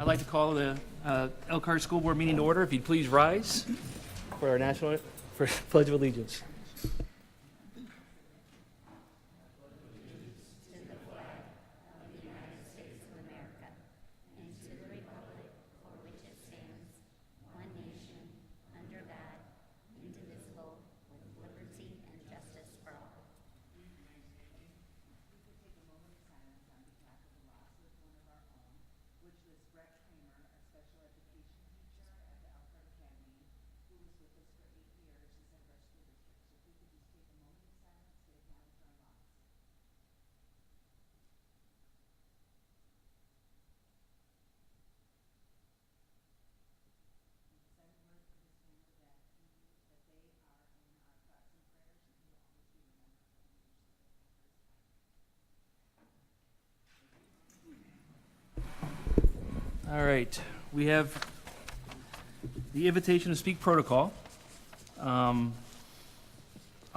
I'd like to call the Elkhart School Board meeting to order. If you'd please rise for our Pledge of Allegiance. All right, we have the invitation to speak protocol. I'll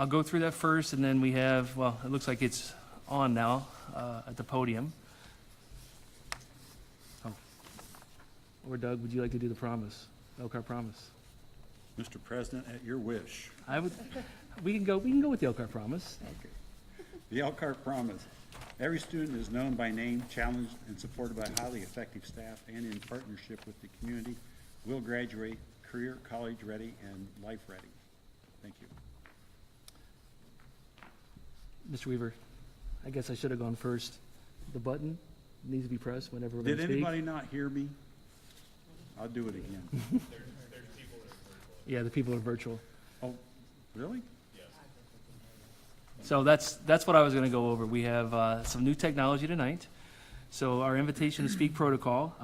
go through that first, and then we have, well, it looks like it's on now at the podium. Oh. Or Doug, would you like to do the promise, Elkhart promise? Mr. President, at your wish. We can go with the Elkhart promise. Okay. The Elkhart promise. Every student is known by name, challenged, and supported by highly effective staff, and in partnership with the community, will graduate career, college ready, and life ready. Thank you. Mr. Weaver, I guess I should have gone first. The button needs to be pressed whenever we're going to speak. Did anybody not hear me? I'll do it again. There's people that are virtual. Yeah, the people are virtual. Oh, really? So that's what I was going to go over. We have some new technology tonight. So our invitation to speak protocol,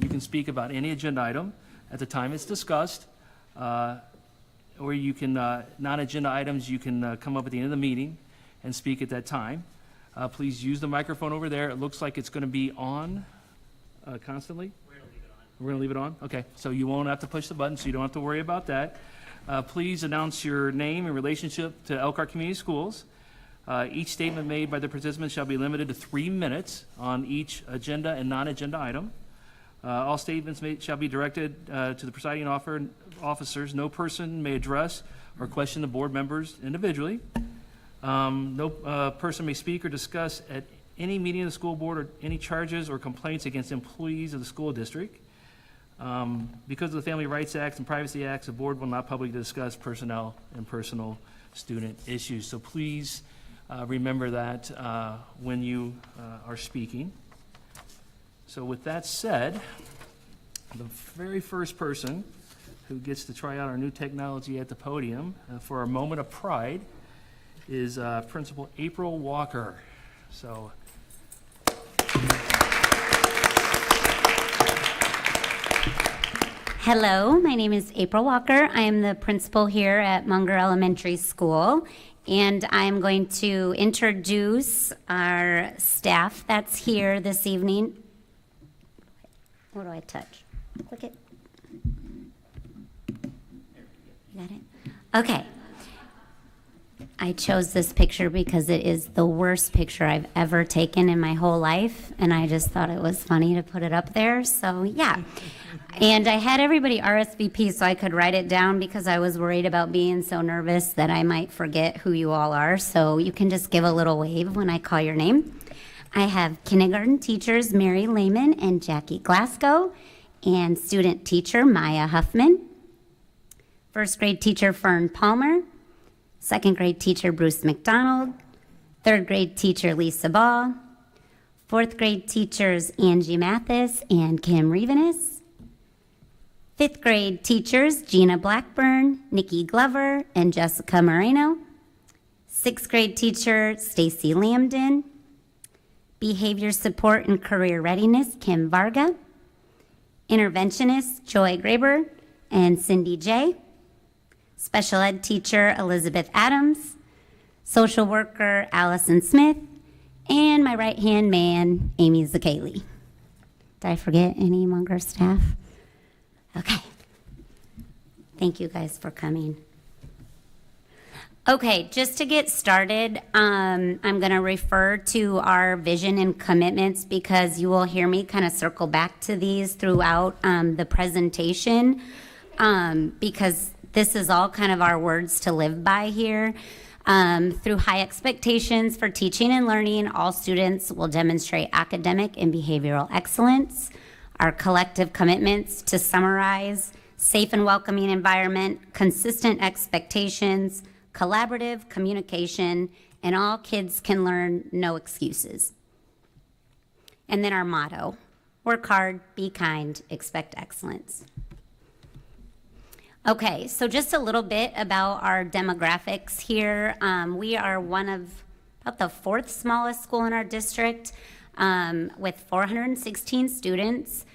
you can speak about any agenda item at the time it's discussed, or you can, non-agenda items, you can come up at the end of the meeting and speak at that time. Please use the microphone over there. It looks like it's going to be on constantly. We're going to leave it on? Okay, so you won't have to push the button, so you don't have to worry about that. Please announce your name and relationship to Elkhart Community Schools. Each statement made by the participants shall be limited to 3 minutes on each agenda and non-agenda item. All statements made shall be directed to the presiding officers. No person may address or question the board members individually. No person may speak or discuss at any meeting of the school board or any charges or complaints against employees of the school district. Because of the Family Rights Act and Privacy Acts, the board will not publicly discuss personnel and personal student issues. So please remember that when you are speaking. So with that said, the very first person who gets to try out our new technology at the podium for our moment of pride is Principal April Walker. So. Hello, my name is April Walker. I am the principal here at Monger Elementary School, and I'm going to introduce our staff that's here this evening. What do I touch? Click it. You got it? Okay. I chose this picture because it is the worst picture I've ever taken in my whole life, and I just thought it was funny to put it up there, so yeah. And I had everybody RSVP so I could write it down because I was worried about being so nervous that I might forget who you all are, so you can just give a little wave when I call your name. I have kindergarten teachers Mary Lehman and Jackie Glasgow, and student teacher Maya Huffman, first grade teacher Fern Palmer, second grade teacher Bruce McDonald, third grade teacher Lisa Ball, fourth grade teachers Angie Mathis and Kim Revenis, fifth grade teachers Gina Blackburn, Nikki Glover, and Jessica Moreno, sixth grade teacher Stacy Lambden, behavior support and career readiness Kim Varga, interventionist Joy Graber and Cindy J, special ed teacher Elizabeth Adams, social worker Allison Smith, and my right-hand man, Amy Zakali. Did I forget any Monger staff? Okay. Thank you guys for coming. Okay, just to get started, I'm going to refer to our vision and commitments because you will hear me kind of circle back to these throughout the presentation because this is all kind of our words to live by here. Through high expectations for teaching and learning, all students will demonstrate academic and behavioral excellence. Our collective commitments to summarize: safe and welcoming environment, consistent expectations, collaborative communication, and all kids can learn, no excuses. And then our motto: work hard, be kind, expect excellence. Okay, so just a little bit about our demographics here. We are one of about the fourth smallest school in our district with 416 students.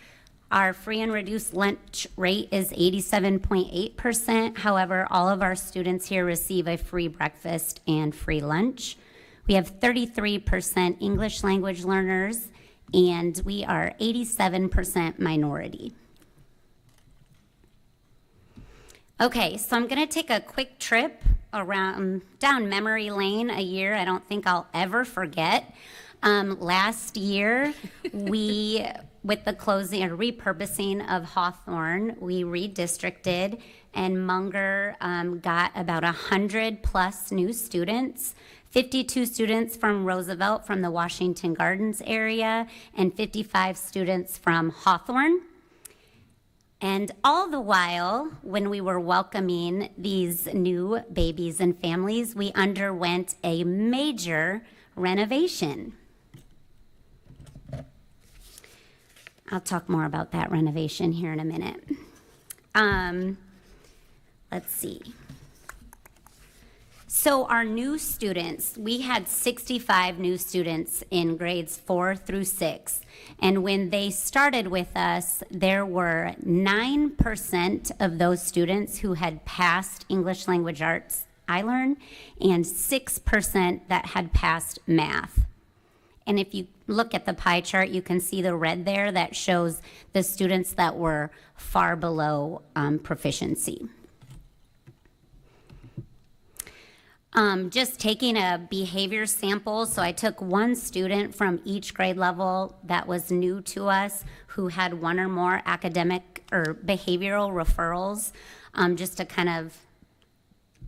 Our free and reduced lunch rate is 87.8%. However, all of our students here receive a free breakfast and free lunch. We have 33% English language learners, and we are 87% minority. Okay, so I'm gonna take a quick trip down memory lane, a year I don't think I'll ever forget. Last year, with the closing or repurposing of Hawthorne, we redistricted, and Monger got about 100 plus new students, 52 students from Roosevelt from the Washington Gardens area, and 55 students from Hawthorne. And all the while, when we were welcoming these new babies and families, we underwent a major renovation. I'll talk more about that renovation here in a minute. Let's see. So our new students, we had 65 new students in grades 4 through 6. And when they started with us, there were 9% of those students who had passed English Language Arts iLearn and 6% that had passed math. And if you look at the pie chart, you can see the red there that shows the students that were far below proficiency. Just taking a behavior sample, so I took one student from each grade level that was new to us who had one or more academic or behavioral referrals, just to kind of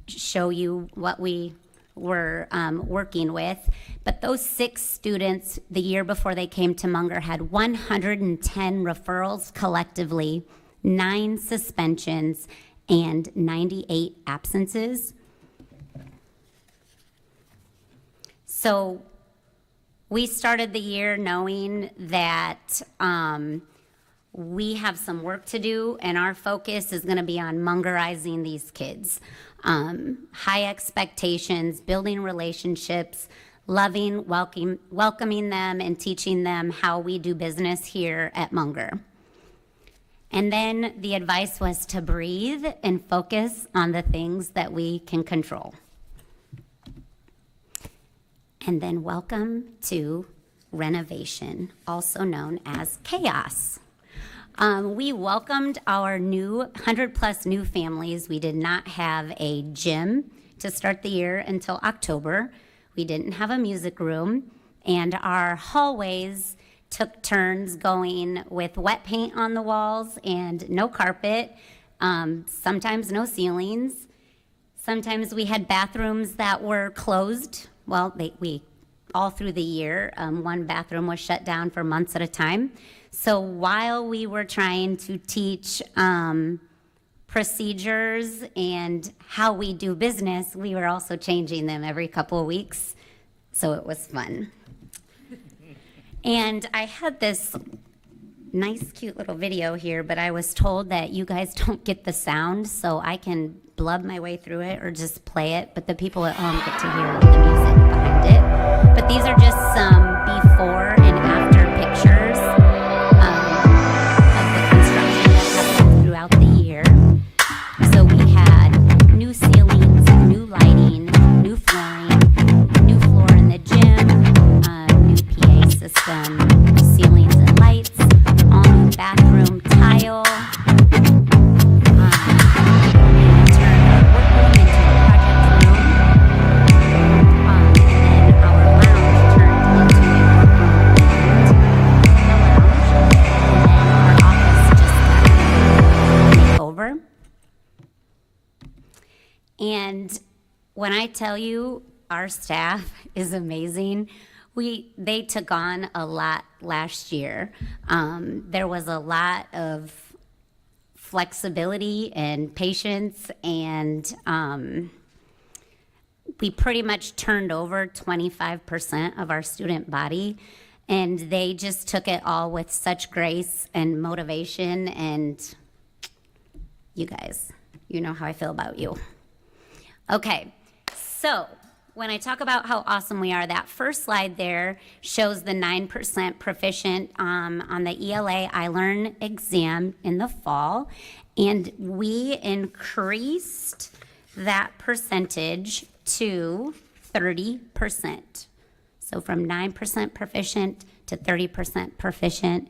show you what we were working with. But those 6 students, the year before they came to Monger, had 110 referrals collectively, 9 suspensions, and 98 absences. So we started the year knowing that we have some work to do, and our focus is going to be on Mongerizing these kids. High expectations, building relationships, loving, welcoming them, and teaching them how we do business here at Monger. And then the advice was to breathe and focus on the things that we can control. And then welcome to renovation, also known as chaos. We welcomed our 100 plus new families. We did not have a gym to start the year until October. We didn't have a music room, and our hallways took turns going with wet paint on the walls and no carpet, sometimes no ceilings. Sometimes we had bathrooms that were closed. Well, we all through the year, one bathroom was shut down for months at a time. So while we were trying to teach procedures and how we do business, we were also changing them every couple of weeks. So it was fun. And I had this nice, cute little video here, but I was told that you guys don't get the sound, so I can blub my way through it or just play it, but the people at home get to hear the music behind it. But these are just some before and after pictures of the construction that happened throughout the year. So we had new ceilings, new lighting, new flooring, new floor in the gym, new PA system, ceilings and lights, all new bathroom tile. Turned our workroom into a project room. when I tell you our staff is amazing, they took on a lot last year. There was a lot of flexibility and patience, and we pretty much turned over 25% of our student body, and they just took it all with such grace and motivation, and you guys, you know how I feel about you. Okay, so when I talk about how awesome we are, that first slide there shows the 9% proficient on the ELA iLearn exam in the fall, and we increased that percentage to 30%. So from 9% proficient to 30% proficient.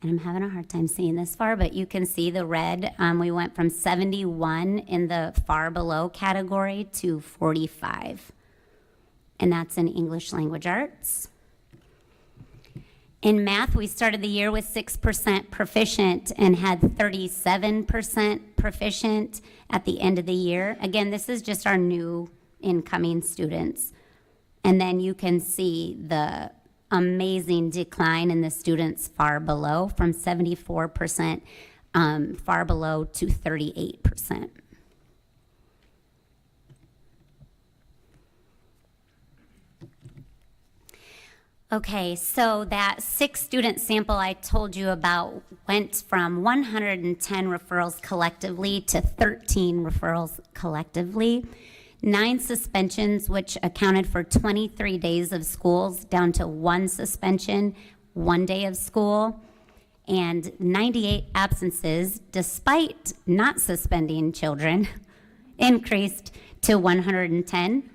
And I'm having a hard time seeing this far, but you can see the red. We went from 71 in the far below category to 45. And that's in English language arts. In math, we started the year with 6% proficient and had 37% proficient at the end of the year. Again, this is just our new incoming students. And then you can see the amazing decline in the students far below, from 74% far below to 38%. Okay, so that 6-student sample I told you about went from 110 referrals collectively to 13 referrals collectively. 9 suspensions, which accounted for 23 days of schools, down to 1 suspension, 1 day of school, and 98 absences, despite not suspending children, increased to 110.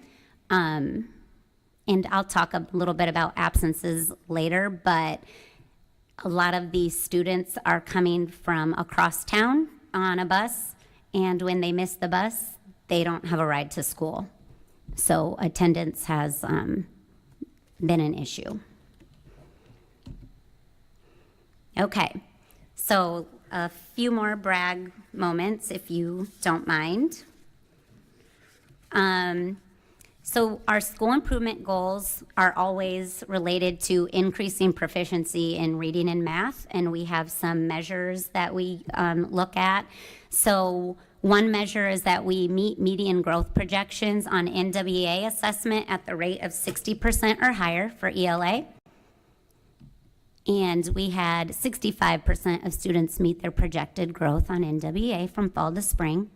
And I'll talk a little bit about absences later, but a lot of these students are coming from across town on a bus, and when they miss the bus, they don't have a ride to school. So attendance has been an issue. Okay, so a few more brag moments, if you don't mind. So our school improvement goals are always related to increasing proficiency in reading and math, and we have some measures that we look at. So one measure is that we meet median growth projections on NWEA assessment at the rate of 60% or higher for ELA. And we had 65% of students meet their projected growth on NWEA from fall to spring.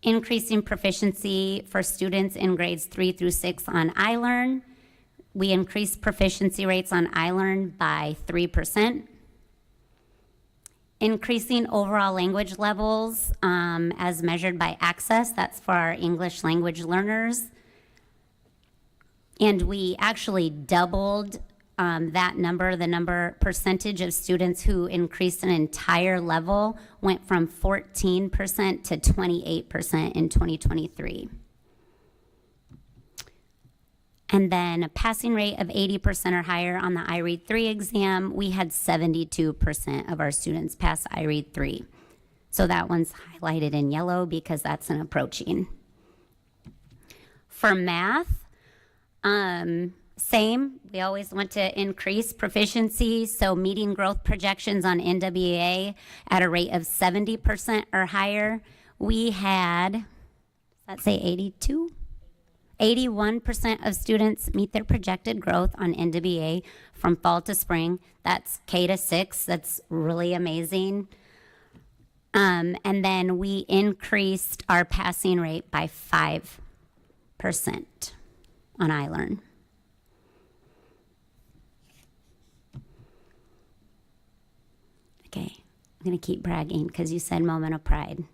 Increasing proficiency for students in grades 3 through 6 on iLearn. We increased proficiency rates on iLearn by 3%. Increasing overall language levels as measured by Access, that's for our English language learners. And we actually doubled that number, the percentage of students who increased an entire level went from 14% to 28% in 2023. And then a passing rate of 80% or higher on the iRead 3 exam, we had 72% of our students pass iRead 3. So that one's highlighted in yellow because that's an approaching. For math, same, we always want to increase proficiency, so meeting growth projections on NWEA at a rate of 70% or higher. We had, let's say 82? 81% of students meet their projected growth on NWEA from fall to spring. That's K to 6, that's really amazing. And then we increased our passing rate by 5% on iLearn. Okay, I'm gonna keep bragging because you said moment of pride.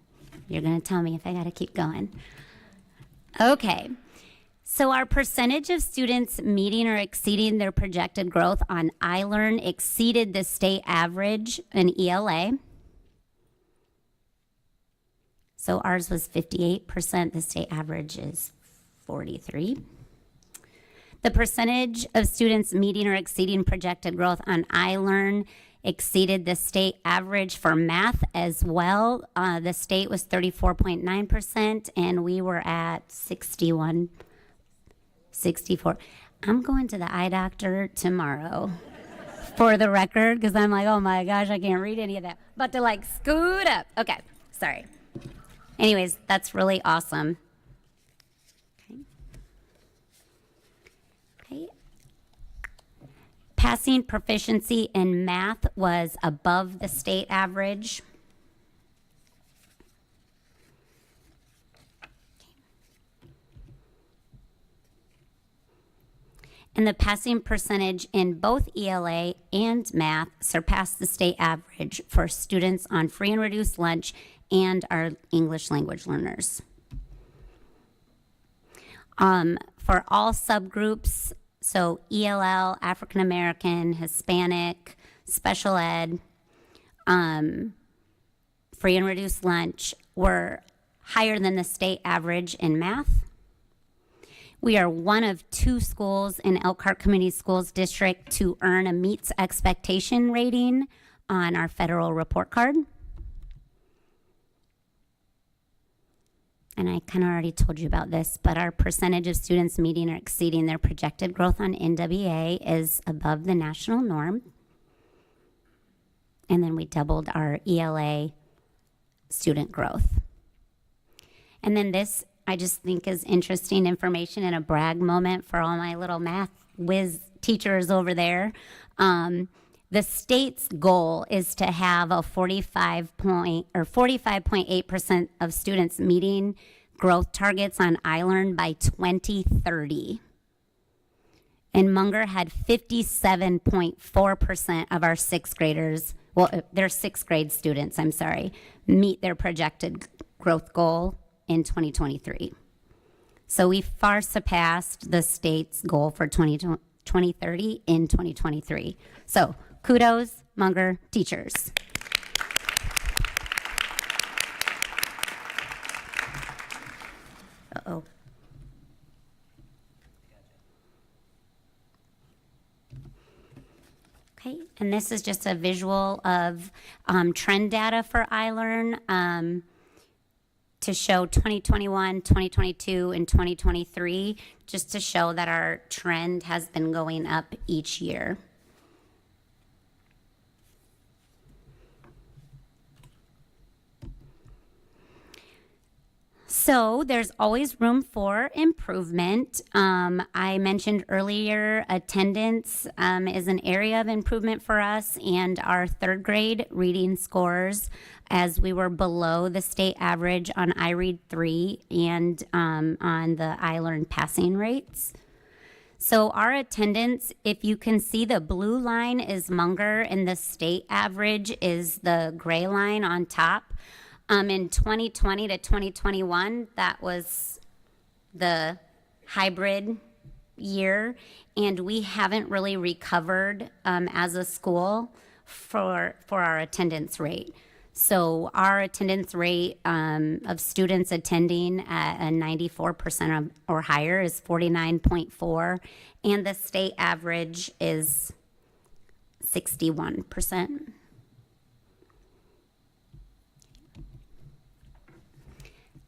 You're gonna tell me if I gotta keep going. Okay, so our percentage of students meeting or exceeding their projected growth on iLearn exceeded the state average in ELA. So ours was 58%, the state average is 43%. The percentage of students meeting or exceeding projected growth on iLearn exceeded the state average for math as well. The state was 34.9%, and we were at 64. I'm going to the eye doctor tomorrow, for the record, because I'm like, oh my gosh, I can't read any of that. But to like scoot up. Okay, sorry. Anyways, that's really awesome. Okay. Passing proficiency in math was above the state average. And the passing percentage in both ELA and math surpassed the state average for students on free and reduced lunch and our English language learners. For all subgroups, so ELL, African American, Hispanic, special ed, free and reduced lunch were higher than the state average in math. We are one of 2 schools in Elkhart Community Schools District to earn a meets expectation rating on our federal report card. And I kind of already told you about this, but our percentage of students meeting or exceeding their projected growth on NWA is above the national norm. And then we doubled our ELA student growth. And then this, I just think, is interesting information and a brag moment for all my little math whiz teachers over there. The state's goal is to have a 45.8% of students meeting growth targets on iLearn by 2030. And Monger had 57.4% of our 6th graders, well, their 6th grade students, I'm sorry, meet their projected growth goal in 2023. So we far surpassed the state's goal for 2030 in 2023. So kudos, Monger teachers. Uh-oh. Okay, and this is just a visual of trend data for iLearn. To show 2021, 2022, and 2023, just to show that our trend has been going up each year. So there's always room for improvement. I mentioned earlier, attendance is an area of improvement for us, and our 3rd grade reading scores, as we were below the state average on iRead 3 and on the iLearn passing rates. So our attendance, if you can see, the blue line is Monger and the state average is the gray line on top. In 2020 to 2021, that was the hybrid year, and we haven't really recovered as a school for our attendance rate. So our attendance rate of students attending at a 94% or higher is 49.4, and the state average is 61%.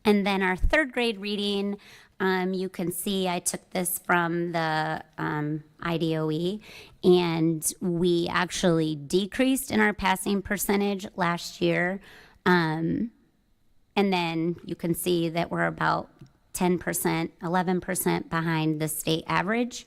And then our 3rd grade reading, you can see I took this from the IDOE, and we actually decreased in our passing percentage last year. And then you can see that we're about 10%, 11% behind the state average.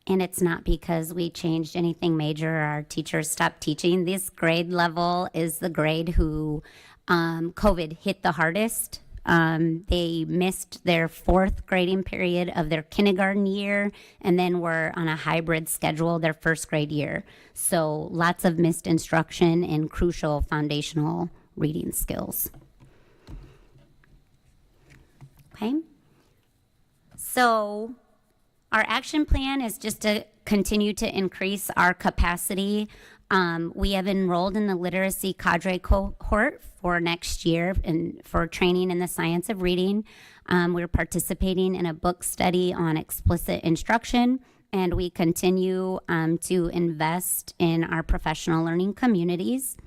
And it's not because we changed anything major, our teachers stopped teaching. This grade level is the grade who COVID hit the hardest. They missed their 4th grading period of their kindergarten year, and then were on a hybrid schedule their 1st grade year. So lots of missed instruction and crucial foundational reading skills. Okay, so our action plan is just to continue to increase our capacity We have enrolled in the literacy cadre cohort for next year and for training in the science of reading. We're participating in a book study on explicit instruction, and we continue to invest in our professional learning communities.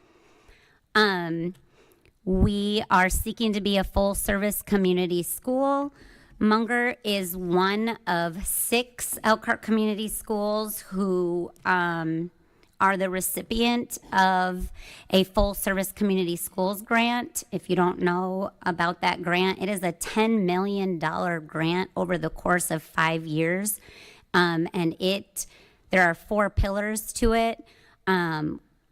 We are seeking to be a full-service community school. Munger is one of 6 Elkhart community schools who are the recipient of a full-service community schools grant. If you don't know about that grant, it is a $10 million grant over the course of 5 years. There are 4 pillars to it.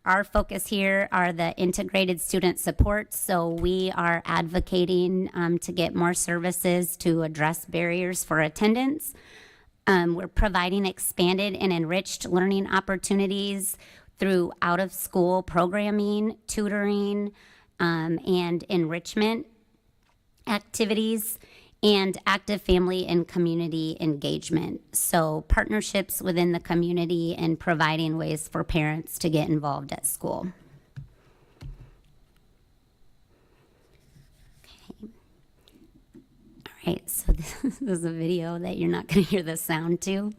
Our focus here are the integrated student support, so we are advocating to get more services to address barriers for attendance. We're providing expanded and enriched learning opportunities through out-of-school programming, tutoring, and enrichment activities, and active family and community engagement. So partnerships within the community and providing ways for parents to get involved at school. Okay. All right, so this is a video that you're not gonna hear the sound to,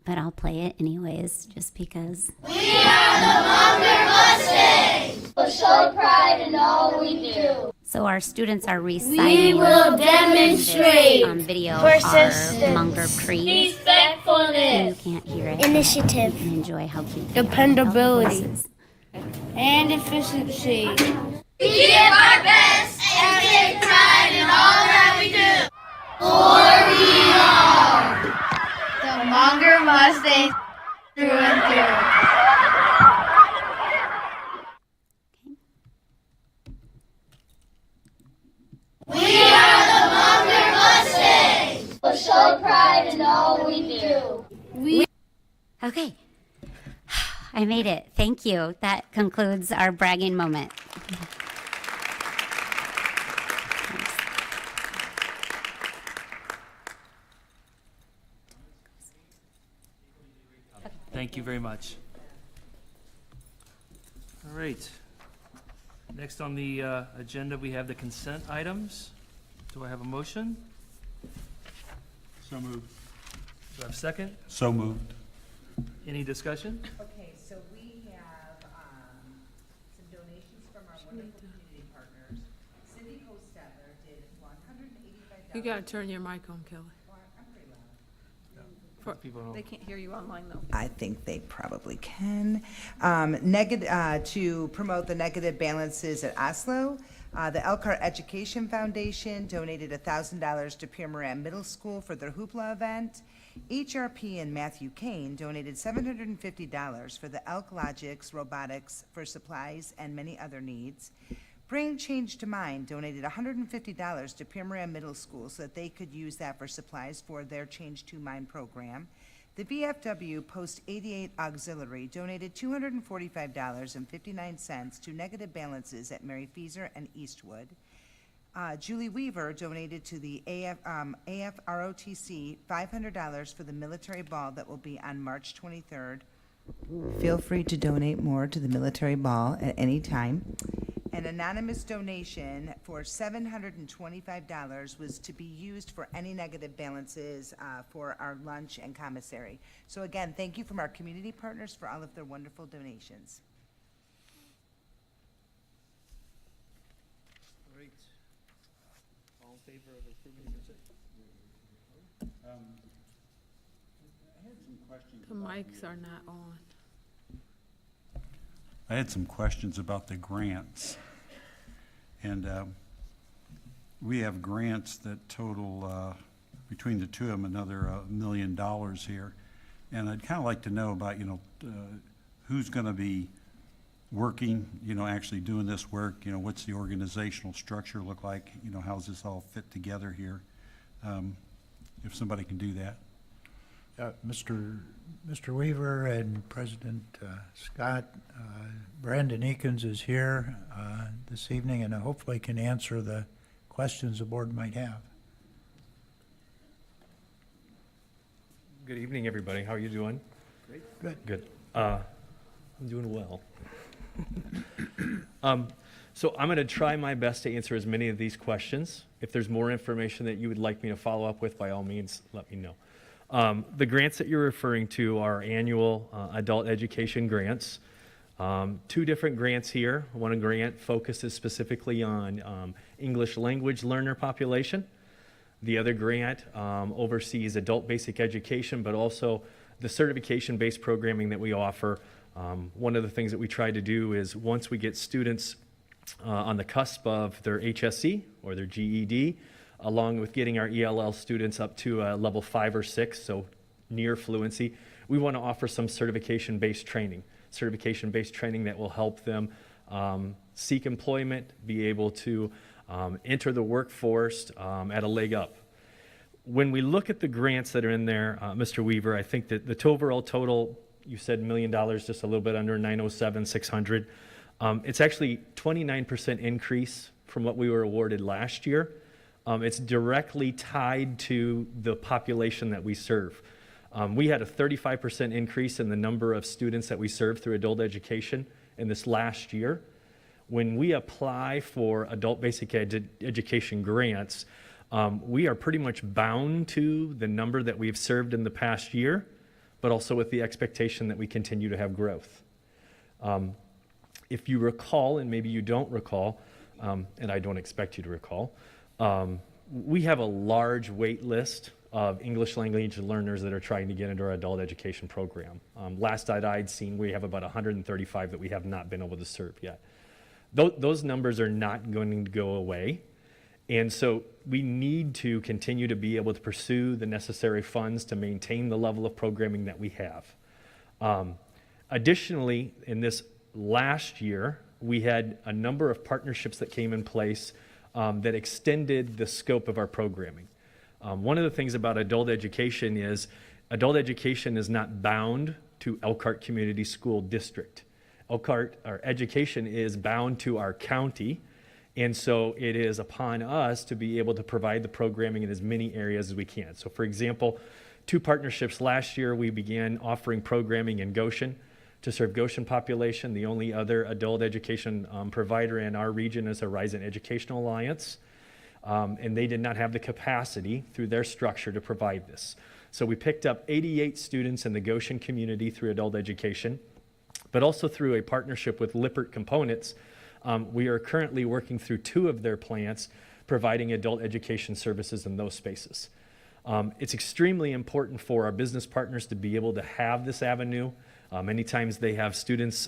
but I'll play it anyways, just because. We are the Monger Mustangs. We'll show pride in all we do. So our students are reciting. We will demonstrate video persistence, our Munger Creed. respectfulness, You can't hear it. initiative, And enjoy how cute. dependability, This is. and efficiency. We give our best and take pride in all that we do. For we are the Monger Mustangs through and through. We are the Monger Mustangs. We'll show pride in all we do. Okay. I made it. Thank you. That concludes our bragging moment. Thank you very much. All right. Next on the agenda, we have the consent items. Do I have a motion? So moved. Do I have a second? So moved. Any discussion? Okay, so we have some donations from our wonderful community partners. Cindy Hostetler did $185. You gotta turn your mic on, Kelly. I'm pretty loud. People don't. They can't hear you online, though. I think they probably can. To promote the negative balances at Oslo, the Elkhart Education Foundation donated $1,000 to Pierre Moran Middle School for their hoopla event. HRP and Matthew Kane donated $750 for the Elk Logics Robotics for supplies and many other needs. Bring Change to Mind donated $150 to Pierre Moran Middle School so that they could use that for supplies for their Change to Mind program. The VFW Post 88 Auxiliary donated $245.59 to negative balances at Mary Feaser and Eastwood. Julie Weaver donated to the AFROTC $500 for the military ball that will be on March 23rd. Feel free to donate more to the military ball at any time. An anonymous donation for $725 was to be used for any negative balances for our lunch and commissary. So again, thank you from our community partners for all of their wonderful donations. Great. All in favor of approving the consent? I had some questions. The mics are not on. I had some questions about the grants. And we have grants that total, between the two of them, another $1 million here. And I'd kind of like to know about, who's going to be working, actually doing this work, what's the organizational structure look like, how's this all fit together here? If somebody can do that. Mr. Weaver and President Scott, Brandon Eakins is here this evening and hopefully can answer the questions the board might have. Good evening, everybody. How are you doing? Good. Good. I'm doing well. So I'm going to try my best to answer as many of these questions. If there's more information that you would like me to follow up with, by all means, let me know. The grants that you're referring to are annual adult education grants. Two different grants here. One grant focuses specifically on English language learner population. The other grant oversees adult basic education, but also the certification-based programming that we offer. One of the things that we try to do is once we get students on the cusp of their HSC or their GED, along with getting our ELL students up to level 5 or 6, so near fluency, we want to offer some certification-based training that will help them seek employment, be able to enter the workforce at a leg up. When we look at the grants that are in there, Mr. Weaver, I think that the overall total, you said $1 million, just a little bit under 907,600. It's actually 29% increase from what we were awarded last year. It's directly tied to the population that we serve. We had a 35% increase in the number of students that we serve through adult education in this last year. When we apply for adult basic education grants, we are pretty much bound to the number that we've served in the past year, but also with the expectation that we continue to have growth. If you recall, and maybe you don't recall, and I don't expect you to recall, we have a large wait list of English language learners that are trying to get into our adult education program. Last that I'd seen, we have about 135 that we have not been able to serve yet. Those numbers are not going to go away. And so we need to continue to be able to pursue the necessary funds to maintain the level of programming that we have. Additionally, in this last year, we had a number of partnerships that came in place that extended the scope of our programming. One of the things about adult education is not bound to Elkhart Community School District. Elkhart, our education is bound to our county, and so it is upon us to be able to provide the programming in as many areas as we can. So for example, 2 partnerships last year, we began offering programming in Goshen to serve Goshen population. The only other adult education provider in our region is Horizon Educational Alliance, and they did not have the capacity through their structure to provide this. So we picked up 88 students in the Goshen community through adult education, but also through a partnership with Lippert Components. We are currently working through 2 of their plants, providing adult education services in those spaces. It's extremely important for our business partners to be able to have this avenue. Many times they have students,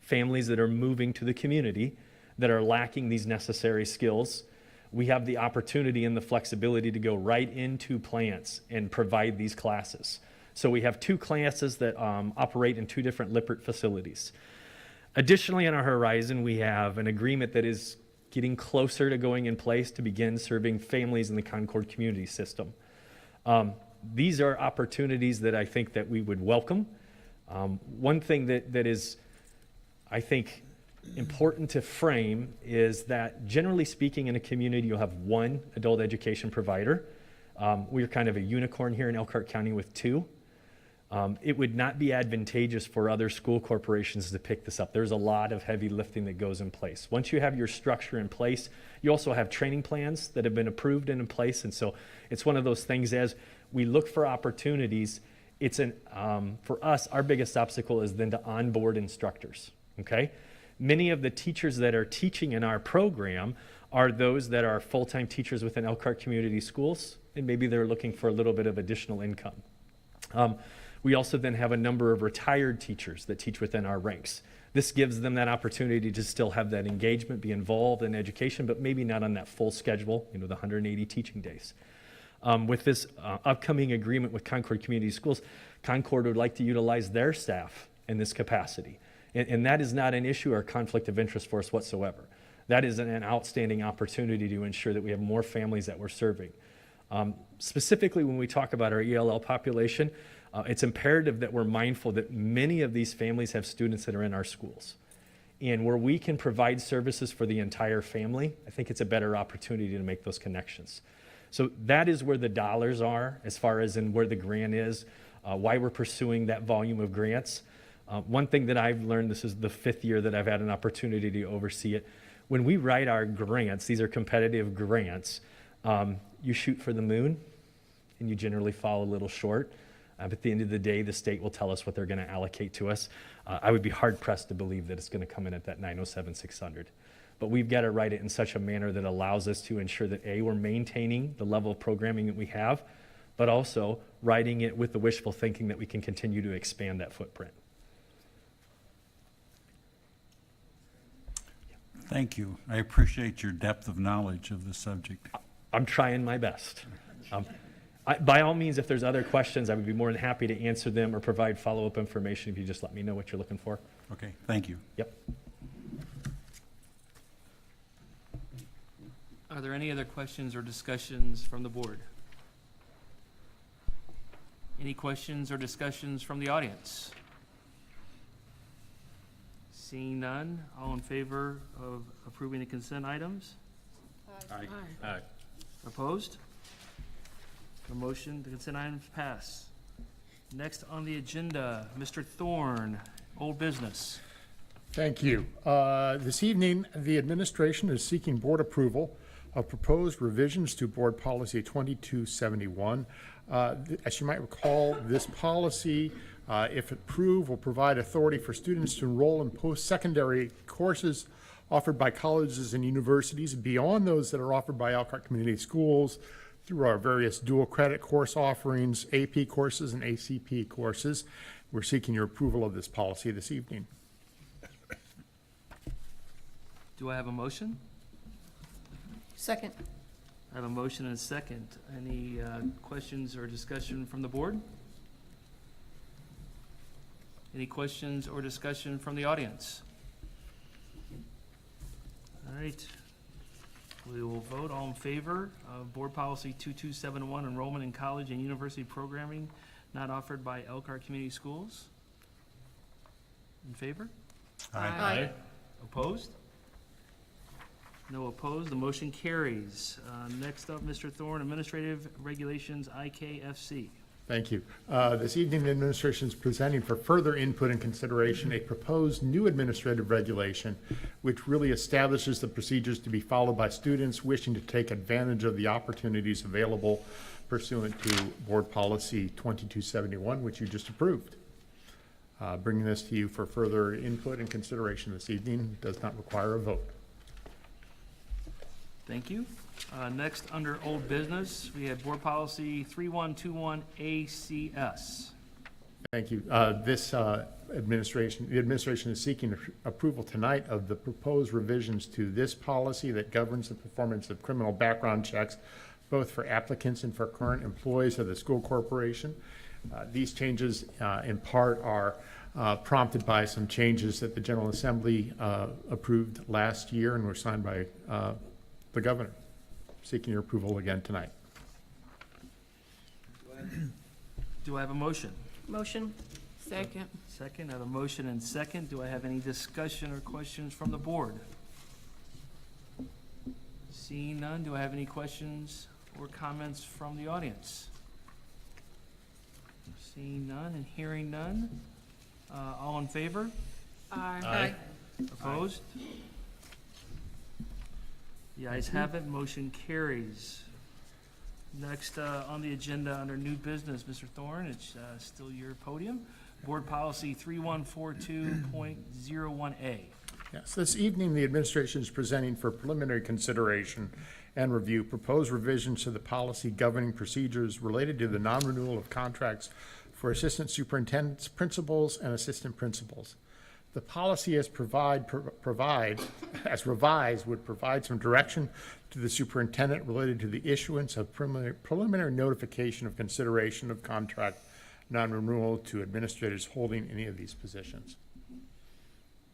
families that are moving to the community that are lacking these necessary skills. We have the opportunity and the flexibility to go right into plants and provide these classes. So we have 2 classes that operate in 2 different Lippert facilities. Additionally, on our horizon, we have an agreement that is getting closer to going in place to begin serving families in the Concord community system. These are opportunities that I think that we would welcome. One thing that is, I think, important to frame is that generally speaking in a community, you'll have 1 adult education provider. We're kind of a unicorn here in Elkhart County with 2. It would not be advantageous for other school corporations to pick this up. There's a lot of heavy lifting that goes in place. Once you have your structure in place, you also have training plans that have been approved and in place. And so it's one of those things as we look for opportunities, for us, our biggest obstacle is then to onboard instructors, okay? Many of the teachers that are teaching in our program are those that are full-time teachers within Elkhart Community Schools, and maybe they're looking for a little bit of additional income. We also then have a number of retired teachers that teach within our ranks. This gives them that opportunity to still have that engagement, be involved in education, but maybe not on that full schedule, the 180 teaching days. With this upcoming agreement with Concord Community Schools, Concord would like to utilize their staff in this capacity. And that is not an issue or conflict of interest for us whatsoever. That is an outstanding opportunity to ensure that we have more families that we're serving. Specifically, when we talk about our ELL population, it's imperative that we're mindful that many of these families have students that are in our schools. And where we can provide services for the entire family, I think it's a better opportunity to make those connections. So that is where the dollars are as far as in where the grant is, why we're pursuing that volume of grants. One thing that I've learned, this is the 5th year that I've had an opportunity to oversee it. When we write our grants, these are competitive grants, you shoot for the moon and you generally fall a little short. But at the end of the day, the state will tell us what they're going to allocate to us. I would be hard pressed to believe that it's going to come in at that 907,600. But we've got to write it in such a manner that allows us to ensure that A, we're maintaining the level of programming that we have, but also writing it with the wishful thinking that we can continue to expand that footprint. Thank you. I appreciate your depth of knowledge of the subject. I'm trying my best. By all means, if there's other questions, I would be more than happy to answer them or provide follow-up information if you just let me know what you're looking for. Okay, thank you. Yep. Are there any other questions or discussions from the board? Any questions or discussions from the audience? Seeing none, all in favor of approving the consent items? Aye. Opposed? The motion, the consent items pass. Next on the agenda, Mr. Thorne, old business. Thank you. This evening, the administration is seeking board approval of proposed revisions to Board Policy 2271. As you might recall, this policy, if approved, will provide authority for students to enroll in post-secondary courses offered by colleges and universities beyond those that are offered by Elkhart Community Schools through our various dual credit course offerings, AP courses, and ACP courses. We're seeking your approval of this policy this evening. Do I have a motion? Second. I have a motion and a second. Any questions or discussion from the board? Any questions or discussion from the audience? All right. We will vote all in favor of Board Policy 2271, enrollment in college and university programming not offered by Elkhart Community Schools. In favor? Aye. Opposed? No opposed. The motion carries. Next up, Mr. Thorne, Administrative Regulations, IKFC. Thank you. This evening, the administration is presenting for further input and consideration a proposed new administrative regulation, which really establishes the procedures to be followed by students wishing to take advantage of the opportunities available pursuant to Board Policy 2271, which you just approved. Bringing this to you for further input and consideration this evening does not require a vote. Thank you. Next, under old business, we have Board Policy 3121 ACS. Thank you. The administration is seeking approval tonight of the proposed revisions to this policy that governs the performance of criminal background checks, both for applicants and for current employees of the school corporation. These changes, in part, are prompted by some changes that the General Assembly approved last year and were signed by the governor. Seeking your approval again tonight. Do I have a motion? Motion. Second. Second, I have a motion and second. Do I have any discussion or questions from the board? Seeing none, do I have any questions or comments from the audience? Seeing none and hearing none. All in favor? Aye. Opposed? The ayes have it, motion carries. Next on the agenda, under new business, Mr. Thorne, it's still your podium. Board Policy 3142.01A. Yes, this evening, the administration is presenting for preliminary consideration and review proposed revisions to the policy governing procedures related to the non-renewal of contracts for assistant superintendents, principals, and assistant principals. The policy as revised would provide some direction to the superintendent related to the issuance of preliminary notification of consideration of contract non-renewal to administrators holding any of these positions.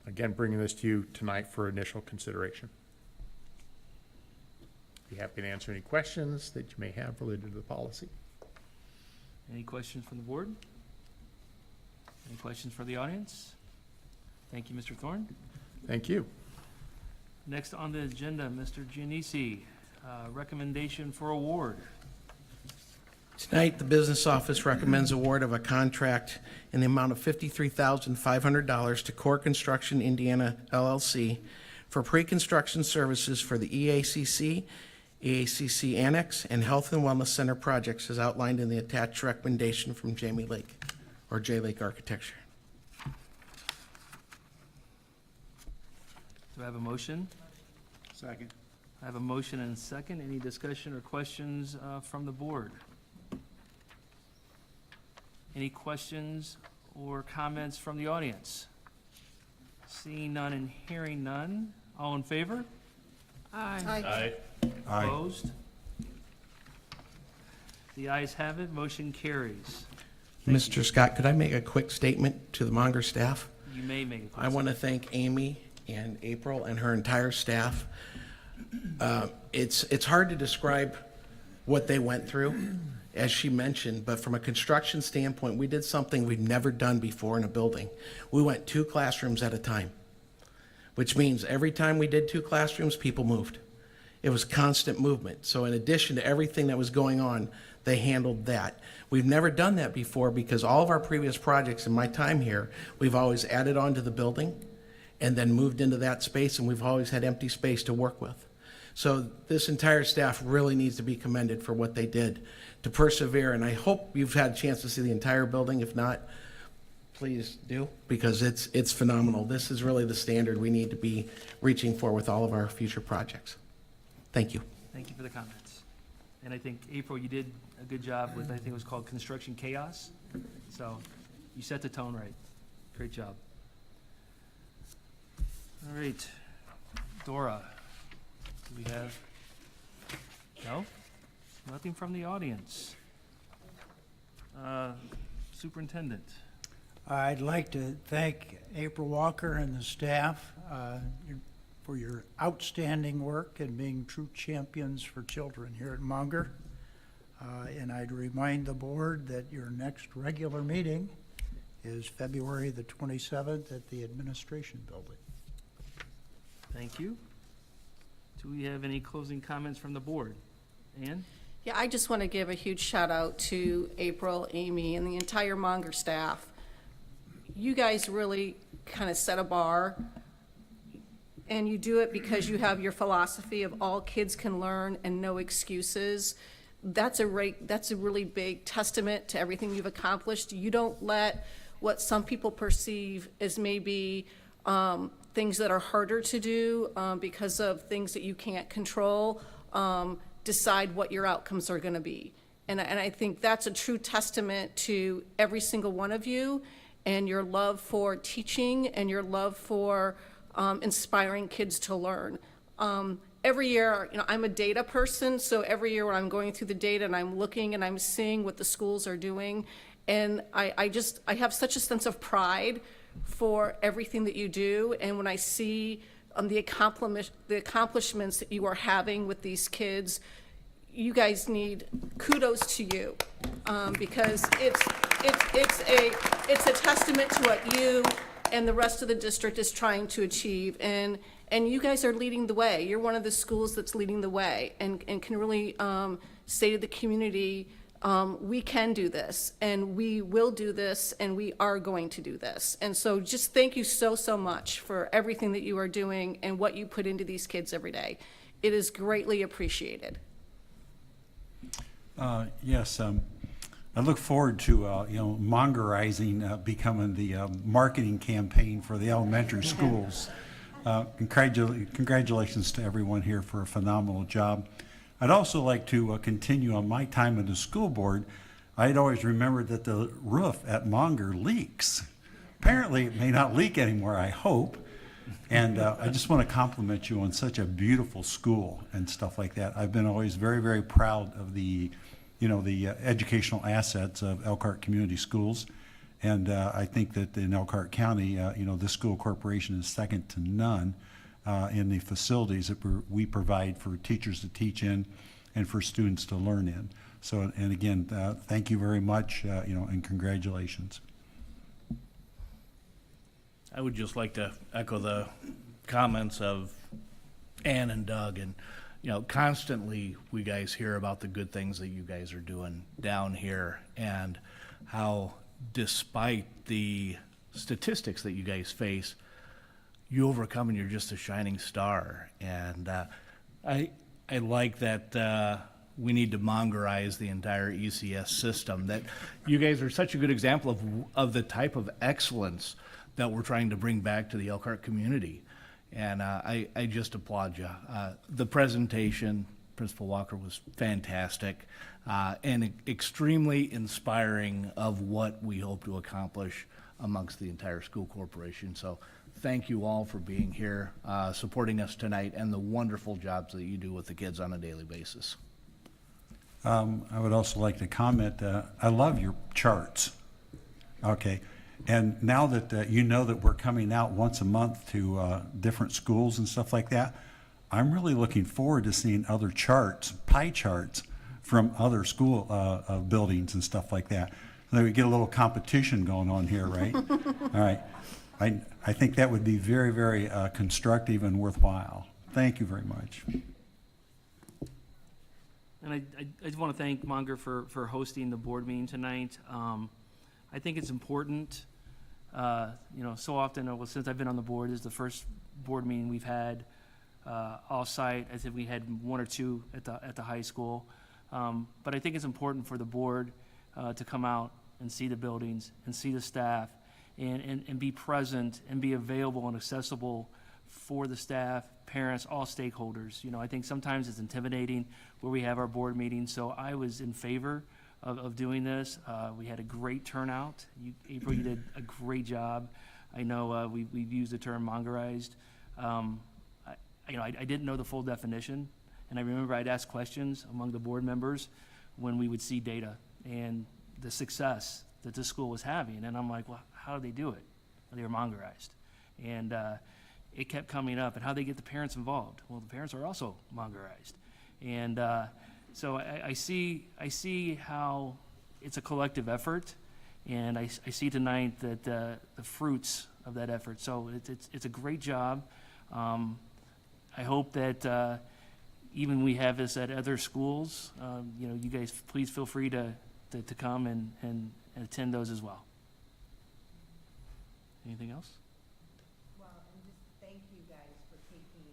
Again, bringing this to you tonight for initial consideration. Be happy to answer any questions that you may have related to the policy. Any questions from the board? Any questions for the audience? Thank you, Mr. Thorne. Thank you. Next on the agenda, Mr. Giannisi, recommendation for award. Tonight, the business office recommends award of a contract in the amount of $53,500 to Core Construction Indiana LLC for pre-construction services for the EACC Annex, and Health and Wellness Center projects as outlined in the attached recommendation from Jamie Lake, or J Lake Architecture. Do I have a motion? Second. I have a motion and a second. Any discussion or questions from the board? Any questions or comments from the audience? Seeing none and hearing none. All in favor? Aye. Opposed? The ayes have it. Motion carries. Mr. Scott, could I make a quick statement to the Monger staff? You may make a I want to thank Amy and April and her entire staff. It's hard to describe what they went through, as she mentioned, but from a construction standpoint, we did something we've never done before in a building. We went 2 classrooms at a time, which means every time we did 2 classrooms, people moved. It was constant movement. So in addition to everything that was going on, they handled that. We've never done that before because all of our previous projects in my time here, we've always added on to the building and then moved into that space, and we've always had empty space to work with. So this entire staff really needs to be commended for what they did to persevere, and I hope you've had a chance to see the entire building. If not, please do, because it's phenomenal. This is really the standard we need to be reaching for with all of our future projects. Thank you. Thank you for the comments. And I think, April, you did a good job with, I think it was called Construction Chaos. So you set the tone right. Great job. All right. Dora, do we have? No? Nothing from the audience. Superintendent. I'd like to thank April Walker and the staff for your outstanding work and being true champions for children here at Monger. And I'd remind the board that your next regular meeting is February the 27th at the Administration Building. Thank you. Do we have any closing comments from the board? Ann? Yeah, I just want to give a huge shout out to April, Amy, and the entire Monger staff. You guys really kind of set a bar, and you do it because you have your philosophy of all kids can learn and no excuses. That's a really big testament to everything you've accomplished. You don't let what some people perceive as maybe things that are harder to do because of things that you can't control decide what your outcomes are going to be. And I think that's a true testament to every single one of you and your love for teaching and your love for inspiring kids to learn. Every year, I'm a data person, so every year when I'm going through the data and I'm looking and I'm seeing what the schools are doing, and I have such a sense of pride for everything that you do, and when I see the accomplishments that you are having with these kids, you guys need kudos to you because it's a testament to what you and the rest of the district is trying to achieve, and you guys are leading the way. You're one of the schools that's leading the way and can really say to the community, we can do this, and we will do this, and we are going to do this. And so just thank you so much for everything that you are doing and what you put into these kids every day. It is greatly appreciated. Yes, I look forward to Mongerizing becoming the marketing campaign for the elementary schools. Congratulations to everyone here for a phenomenal job. I'd also like to continue on my time in the school board. I'd always remembered that the roof at Monger leaks. Apparently, it may not leak anymore, I hope. And I just want to compliment you on such a beautiful school and stuff like that. I've been always very, very proud of the educational assets of Elkhart Community Schools. And I think that in Elkhart County, this school corporation is second to none in the facilities that we provide for teachers to teach in and for students to learn in. So, and again, thank you very much, and congratulations. I would just like to echo the comments of Ann and Doug, and you know, constantly we guys hear about the good things that you guys are doing down here and how despite the statistics that you guys face, you overcome and you're just a shining star. And I like that we need to Mongerize the entire ECS system, that you guys are such a good example of the type of excellence that we're trying to bring back to the Elkhart community. And I just applaud you. The presentation, Principal Walker, was fantastic and extremely inspiring of what we hope to accomplish amongst the entire school corporation. So thank you all for being here, supporting us tonight, and the wonderful jobs that you do with the kids on a daily basis. I would also like to comment, I love your charts. Okay. And now that you know that we're coming out once a month to different schools and stuff like that, I'm really looking forward to seeing other charts, pie charts from other school buildings and stuff like that. So that we get a little competition going on here, right? All right. I think that would be very, very constructive and worthwhile. Thank you very much. And I just want to thank Monger for hosting the board meeting tonight. I think it's important, you know, so often, well, since I've been on the board, this is the first board meeting we've had off-site. I think we had one or two at the high school. But I think it's important for the board to come out and see the buildings and see the staff and be present and be available and accessible for the staff, parents, all stakeholders. You know, I think sometimes it's intimidating where we have our board meetings, so I was in favor of doing this. We had a great turnout. April, you did a great job. I know we've used the term Mongerized. I didn't know the full definition, and I remember I'd ask questions among the board members when we would see data and the success that this school was having, and I'm like, well, how do they do it? They were Mongerized. And it kept coming up, and how they get the parents involved. Well, the parents are also Mongerized. And so I see how it's a collective effort, and I see tonight that the fruits of that effort. So it's a great job. I hope that even we have this at other schools, you know, you guys please feel free to come and attend those as well. Anything else? Well, and just thank you guys for taking,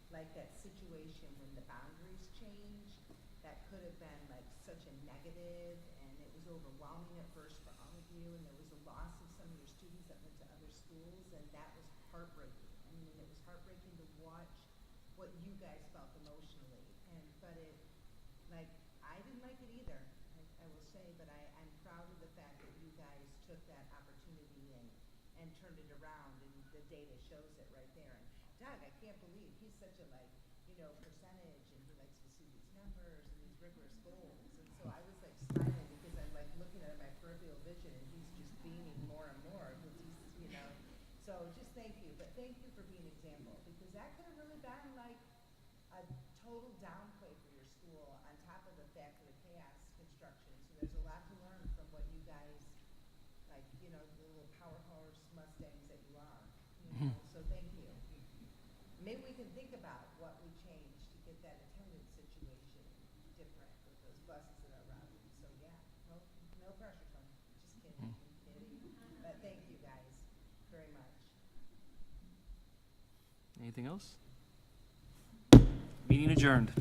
like, that situation when the boundaries changed, that could have been like such a negative, and it was overwhelming at first for all of you, and there was a loss of some of your students that went to other schools, and that was heartbreaking. I mean, it was heartbreaking to watch what you guys felt emotionally, but it, like, I didn't like it either, I will say, but I'm proud of the fact that you guys took that opportunity and turned it around, and the data shows it right there. And Doug, I can't believe he's such a, like, you know, percentage, and he likes to see these numbers and these rigorous goals. And so I was like smiling because I'm like looking at my peripheral vision, and he's just beaming more and more because he's, you know. So just thank you, but thank you for being an example, because that could have really been like a total downplay for your school on top of the fact of the chaos construction. So there's a lot to learn from what you guys, like, you know, the little powerhouse Mustangs that you are. You know? So thank you. Maybe we can think about what we changed to get that attendance situation different with those buses that are routed. So yeah, no pressure, Tony. Just kidding. But thank you guys very much. Anything else? Meeting adjourned.